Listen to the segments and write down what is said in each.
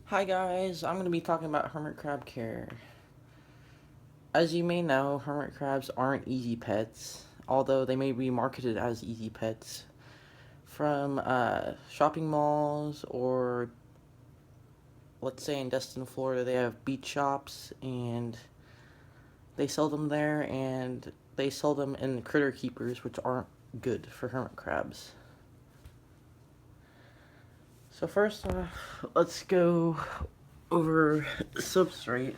Hi guys, I'm going to be talking about hermit crab care. As you may know, hermit crabs aren't easy pets, although they may be marketed as easy pets from shopping malls, or let's say in Destin, Florida, they have beach shops and they sell them there, and they sell them in critter keepers, which aren't good for hermit crabs. So first off, let's go over Substrate,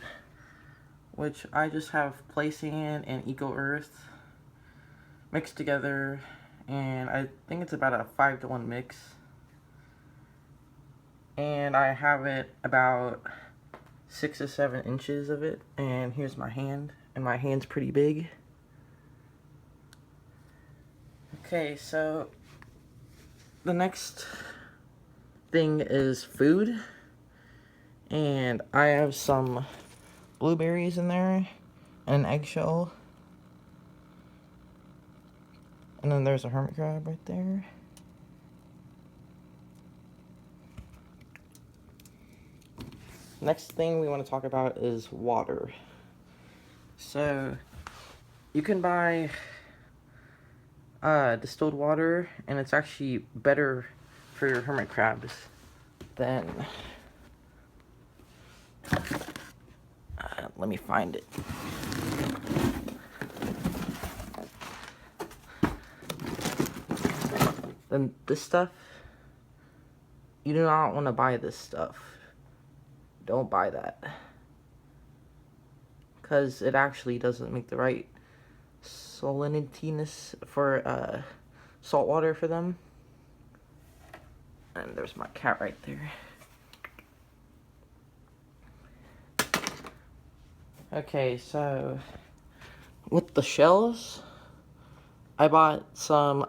which I just have play sand and eco earth mixed together, and I think it's about a 5-to-1 mix, and I have it about 6 to 7 inches of it, and here's my hand, and my hand's pretty big. Okay, so the next thing is food, and I have some blueberries in there and an eggshell, and then there's a hermit crab right there. Next thing we want to talk about is water. So you can buy distilled water, and it's actually better for your hermit crabs than let me find it. Then this stuff, you do not want to buy this stuff. Don't buy that, because it actually doesn't make the right salininess for salt water for them. And there's my cat right there. Okay, so with the shells, I bought some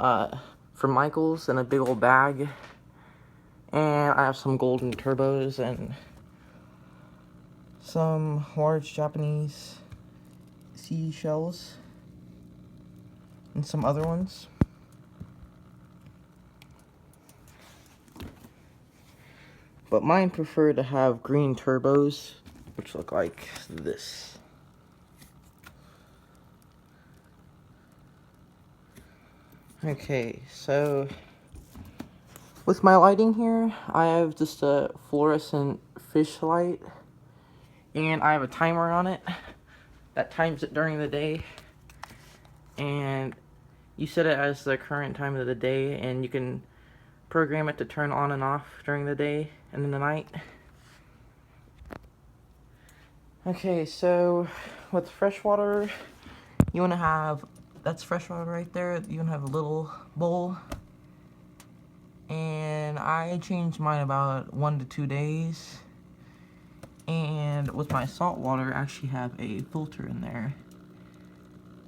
from Michael's in a big old bag, and I have some golden turbos and some large Japanese sea shells and some other ones. But mine prefer to have green turbos, which look like this. Okay, so with my lighting here, I have just a fluorescent fish light, and I have a timer on it that times it during the day, and you set it as the current time of the day, and you can program it to turn on and off during the day and in the night. Okay, so with freshwater, you want to have, that's freshwater right there, you want to have a little bowl, and I changed mine about 1 to 2 days. And with my salt water, I actually have a filter in there,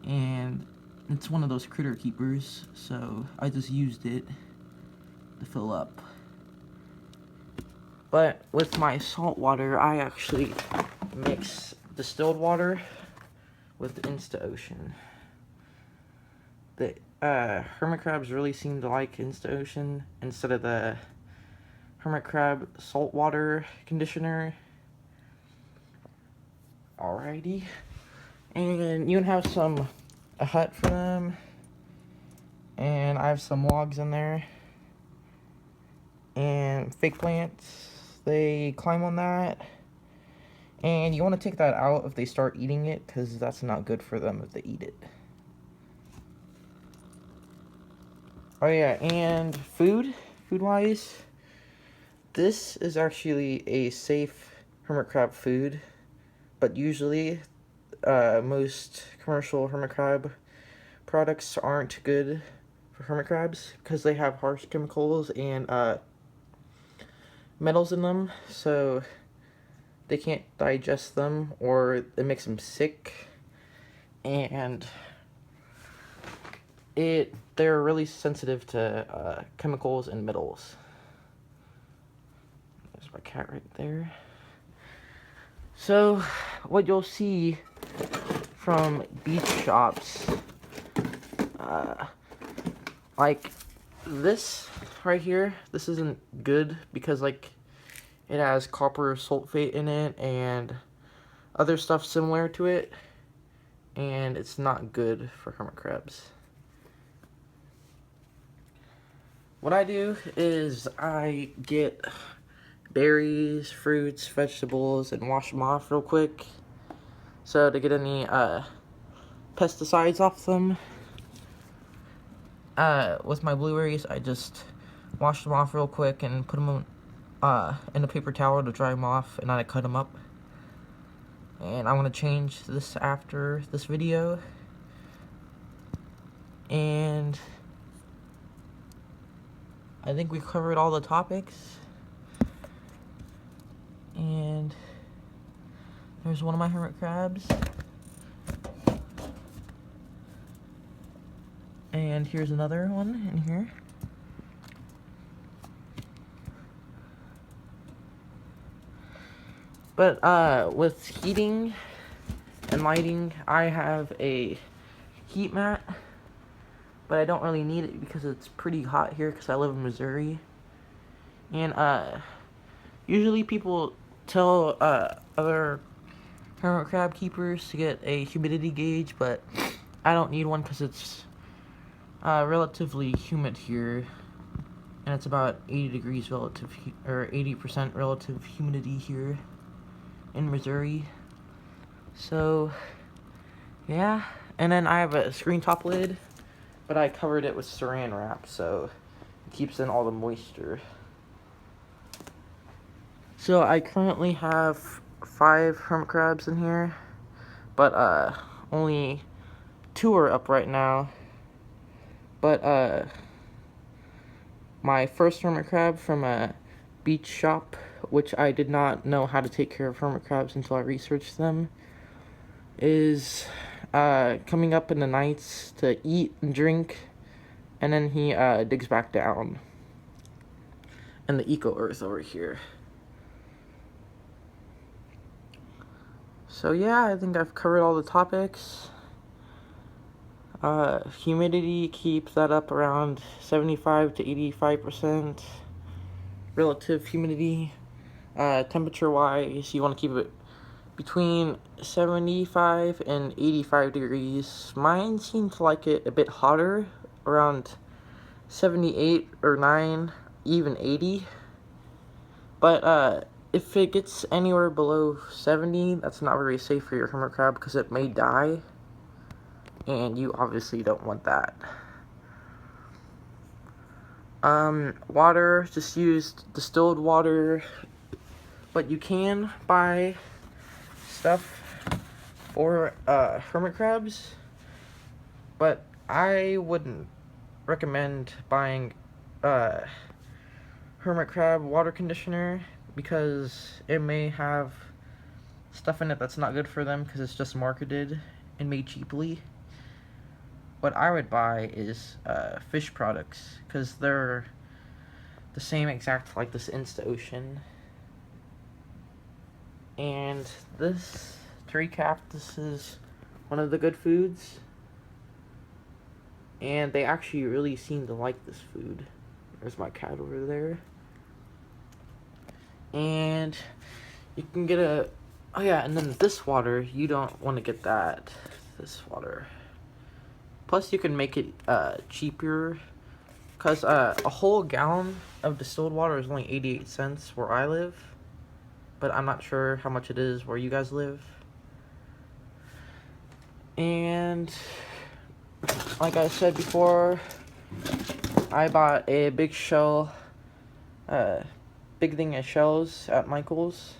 and it's one of those critter keepers, so I just used it to fill up. But with my salt water, I actually mix distilled water with Insta Ocean. The hermit crabs really seem to like Insta Ocean instead of the hermit crab salt water conditioner. Alrighty, and you can have a hut for them, and I have some logs in there, and fake plants, they climb on that, and you want to take that out if they start eating it, because that's not good for them if they eat it. Oh yeah, and food wise, this is actually a safe hermit crab food, but usually most commercial hermit crab products aren't good for hermit crabs because they have harsh chemicals and metals in them, so they can't digest them, or it makes them sick, and they're really sensitive to chemicals and metals. There's my cat right there. So what you'll see from beach shops, like this right here, this isn't good because like It has copper sulfate in it and other stuff similar to it, and it's not good for hermit crabs. What I do is I get berries, fruits, vegetables, and wash them off real quick. So to get any pesticides off them. With my blueberries, I just wash them off real quick and put them in a paper towel to dry them off, and then I cut them up. And I'm gonna change this after this video. And I think we covered all the topics. And there's one of my hermit crabs. And here's another one in here. But with heating and lighting, I have a heat mat, but I don't really need it because it's pretty hot here because I live in Missouri. And usually people tell other hermit crab keepers to get a humidity gauge, but I don't need one because it's relatively humid here, and it's about 80 degrees relative, or 80% relative humidity here in Missouri. So yeah, and then I have a screen top lid, but I covered it with saran wrap so it keeps in all the moisture. So I currently have 5 hermit crabs in here, but only 2 are up right now. But my first hermit crab from a beach shop, which I did not know how to take care of hermit crabs until I researched them, is coming up in the nights to eat and drink, and then he digs back down in the eco earth over here. So yeah, I think I've covered all the topics. Humidity, keep that up around 75 to 85% relative humidity. Temperature wise, you want to keep it between 75 and 85 degrees. Mine seems to like it a bit hotter, around 78 or 9, even 80. But if it gets anywhere below 70, that's not very safe for your hermit crab because it may die, and you obviously don't want that. Water, just use distilled water, but you can buy stuff for hermit crabs, but I wouldn't recommend buying hermit crab water conditioner because it may have stuff in it that's not good for them because it's just marketed and made cheaply. What I would buy is fish products because they're the same exact like this Insta Ocean. And this, to recap, this is one of the good foods, and they actually really seem to like this food. There's my cat over there. And you can get a, oh yeah, and then this water, you don't want to get that, this water. Plus you can make it cheaper, because a whole gallon of distilled water is only 88 cents where I live, but I'm not sure how much it is where you guys live. And like I said before, I bought a big shell, big thing of shells at Michael's,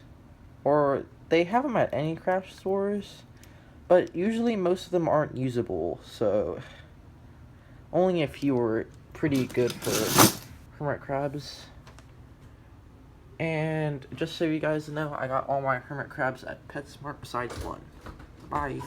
or they have them at any craft stores, but usually most of them aren't usable, so only a few are pretty good for hermit crabs. And just so you guys know, I got all my hermit crabs at PetSmart besides one. Bye.